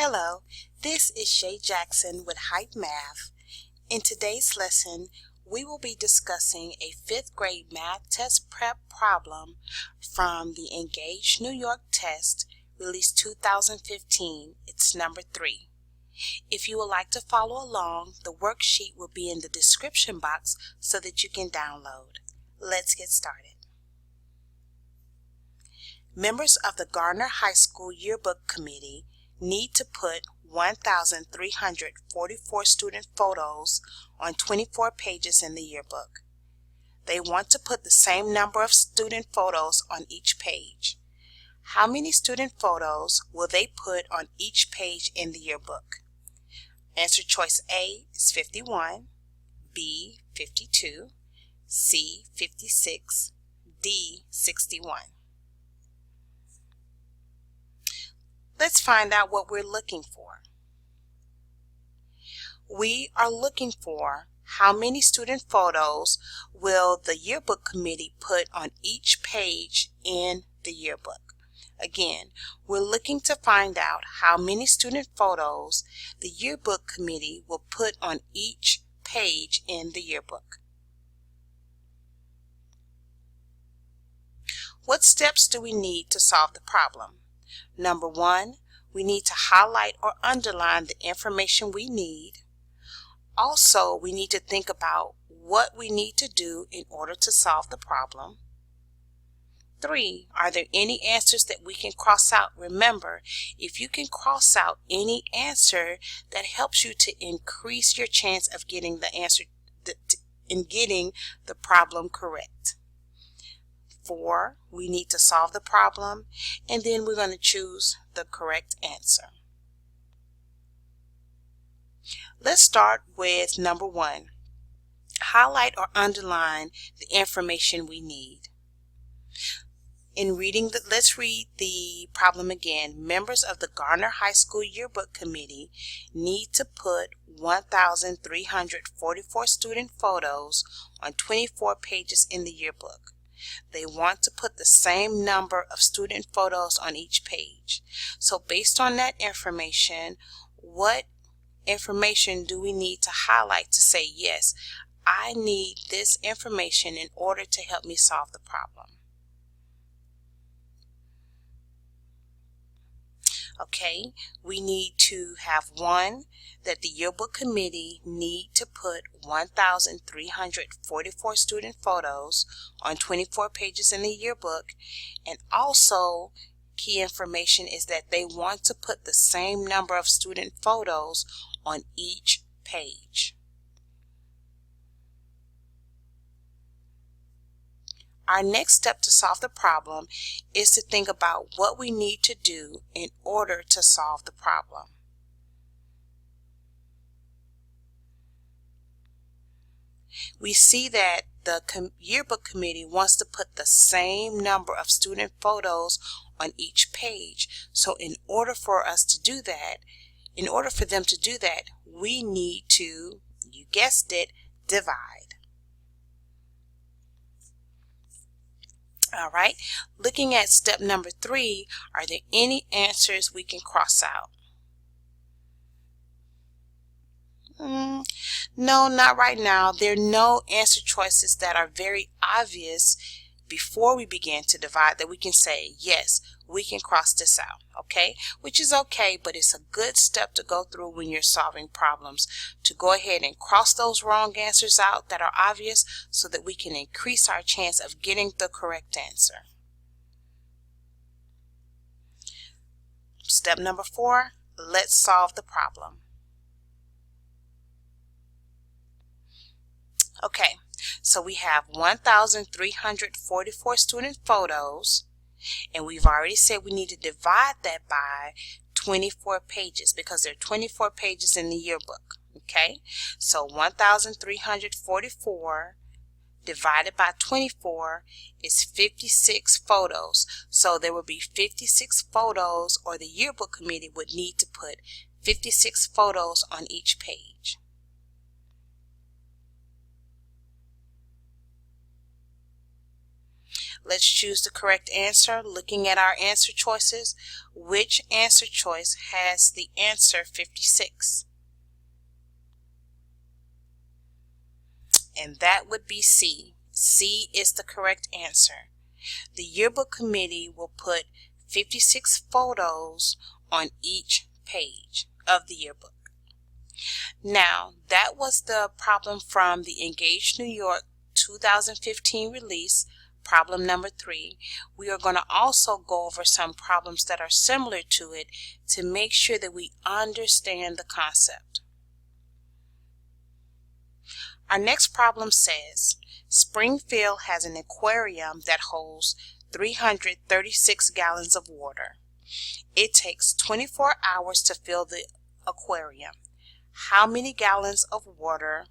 Hello, this is Shay Jackson with Hype Math. In today's lesson, we will be discussing a 5th grade math test prep problem from the Engage New York test released 2015. It's number 3. If you would like to follow along, the worksheet will be in the description box so that you can download. Let's get started. Members of the Garner High School Yearbook Committee need to put 1,344 student photos on 24 pages in the yearbook. They want to put the same number of student photos on each page. How many student photos will they put on each page in the yearbook? Answer choice A is 51, B 52, C 56, D 61. Let's find out what we're looking for. We are looking for how many student photos will the yearbook committee put on each page in the yearbook. Again, we're looking to find out how many student photos the yearbook committee will put on each page in the yearbook. What steps do we need to solve the problem? Number 1, we need to highlight or underline the information we need. Also, we need to think about what we need to do in order to solve the problem. 3, are there any answers that we can cross out? Remember, if you can cross out any answer, that helps you to increase your chance of getting the answer in getting the problem correct. 4, we need to solve the problem, and then we're going to choose the correct answer. Let's start with number 1. Highlight or underline the information we need. Let's read the problem again. Members of the Garner High School Yearbook Committee need to put 1,344 student photos on 24 pages in the yearbook. They want to put the same number of student photos on each page. So based on that information, what information do we need to highlight to say, yes, I need this information in order to help me solve the problem? Okay, we need to have one, that the yearbook committee need to put 1,344 student photos on 24 pages in the yearbook, and also key information is that they want to put the same number of student photos on each page. Our next step to solve the problem is to think about what we need to do in order to solve the problem. We see that the yearbook committee wants to put the same number of student photos on each page. So in order for them to do that, we need to, you guessed it, divide. All right, looking at step number 3, are there any answers we can cross out? No, not right now. There are no answer choices that are very obvious before we begin to divide that we can say, yes, we can cross this out, okay? Which is okay, but it's a good step to go through when you're solving problems, to go ahead and cross those wrong answers out that are obvious so that we can increase our chance of getting the correct answer. Step number 4, let's solve the problem. Okay, so we have 1,344 student photos, and we've already said we need to divide that by 24 pages because there are 24 pages in the yearbook. Okay, so 1,344 divided by 24 is 56 photos. So there will be 56 photos, or the yearbook committee would need to put 56 photos on each page. Let's choose the correct answer. Looking at our answer choices, which answer choice has the answer 56? And that would be C. C is the correct answer. The yearbook committee will put 56 photos on each page of the yearbook. Now, that was the problem from the Engage New York 2015 release, problem number 3. We are going to also go over some problems that are similar to it to make sure that we understand the concept. Our next problem says, Springfield has an aquarium that holds 336 gallons of water. It takes 24 hours to fill the aquarium. How many gallons of water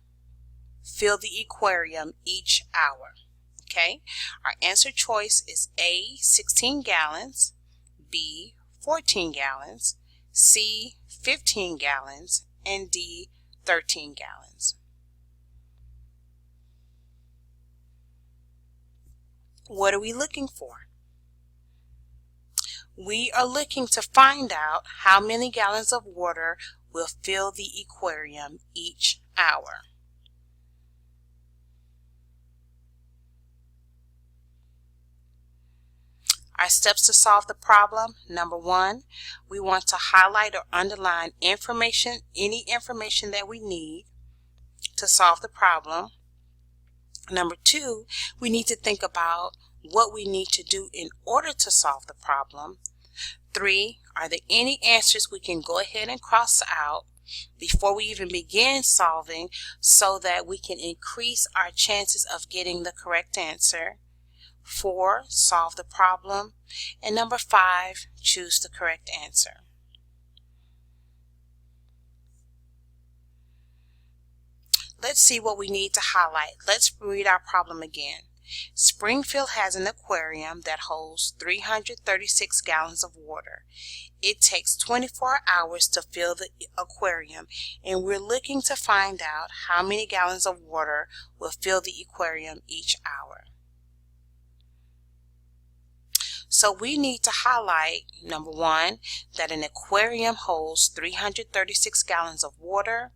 fill the aquarium each hour? Okay, our answer choice is A, 16 gallons, B, 14 gallons, C, 15 gallons, and D, 13 gallons. What are we looking for? We are looking to find out how many gallons of water will fill the aquarium each hour. Our steps to solve the problem: number 1, we want to highlight or underline information, any information that we need to solve the problem. Number 2, we need to think about what we need to do in order to solve the problem. 3, are there any answers we can go ahead and cross out before we even begin solving so that we can increase our chances of getting the correct answer? 4, solve the problem. And number 5, choose the correct answer. Let's see what we need to highlight. Let's read our problem again. Springfield has an aquarium that holds 336 gallons of water. It takes 24 hours to fill the aquarium, and we're looking to find out how many gallons of water will fill the aquarium each hour. So we need to highlight, number 1, that an aquarium holds 336 gallons of water,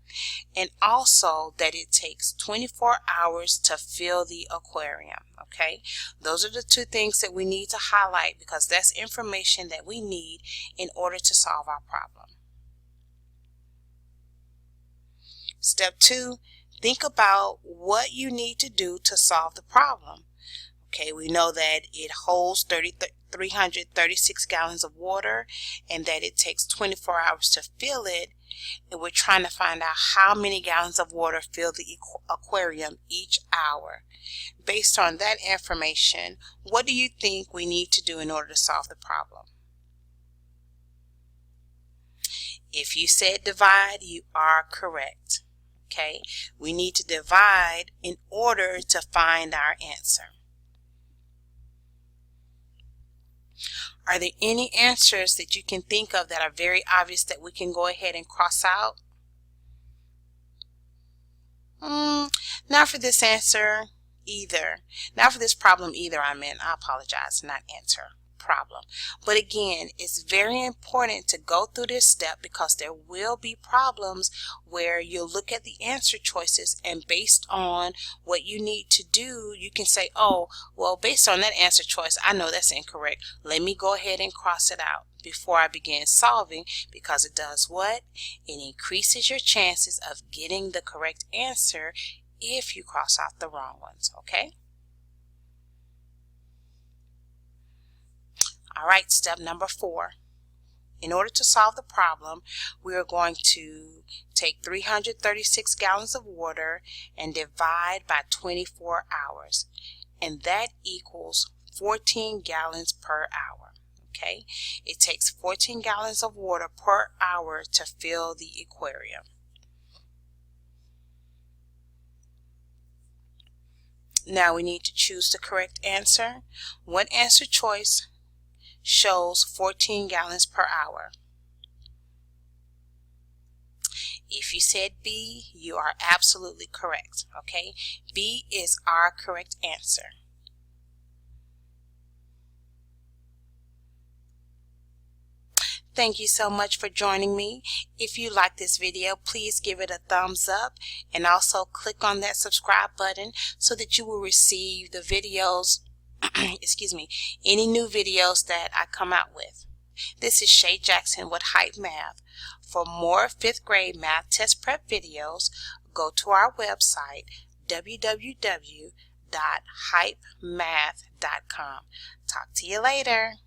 and also that it takes 24 hours to fill the aquarium. Okay, those are the 2 things that we need to highlight because that's information that we need in order to solve our problem. Step 2, think about what you need to do to solve the problem. Okay, we know that it holds 336 gallons of water and that it takes 24 hours to fill it, and we're trying to find out how many gallons of water fill the aquarium each hour. Based on that information, what do you think we need to do in order to solve the problem? If you said divide, you are correct. Okay, we need to divide in order to find our answer. Are there any answers that you can think of that are very obvious that we can go ahead and cross out? Not for this answer either. Not for this problem either, I apologize, not answer, problem. But again, it's very important to go through this step because there will be problems where you'll look at the answer choices and based on what you need to do, you can say, oh, well, based on that answer choice, I know that's incorrect. Let me go ahead and cross it out before I begin solving, because it does what? It increases your chances of getting the correct answer if you cross out the wrong ones, okay? All right, step number 4. In order to solve the problem, we are going to take 336 gallons of water and divide by 24 hours. And that equals 14 gallons per hour. Okay? It takes 14 gallons of water per hour to fill the aquarium. Now we need to choose the correct answer. What answer choice shows 14 gallons per hour? If you said B, you are absolutely correct. Okay, B is our correct answer. Thank you so much for joining me. If you like this video, please give it a thumbs up and also click on that subscribe button so that you will receive the videos, any new videos that I come out with. This is Shay Jackson with Hype Math. For more 5th grade math test prep videos, go to our website www.hypemath.com. Talk to you later.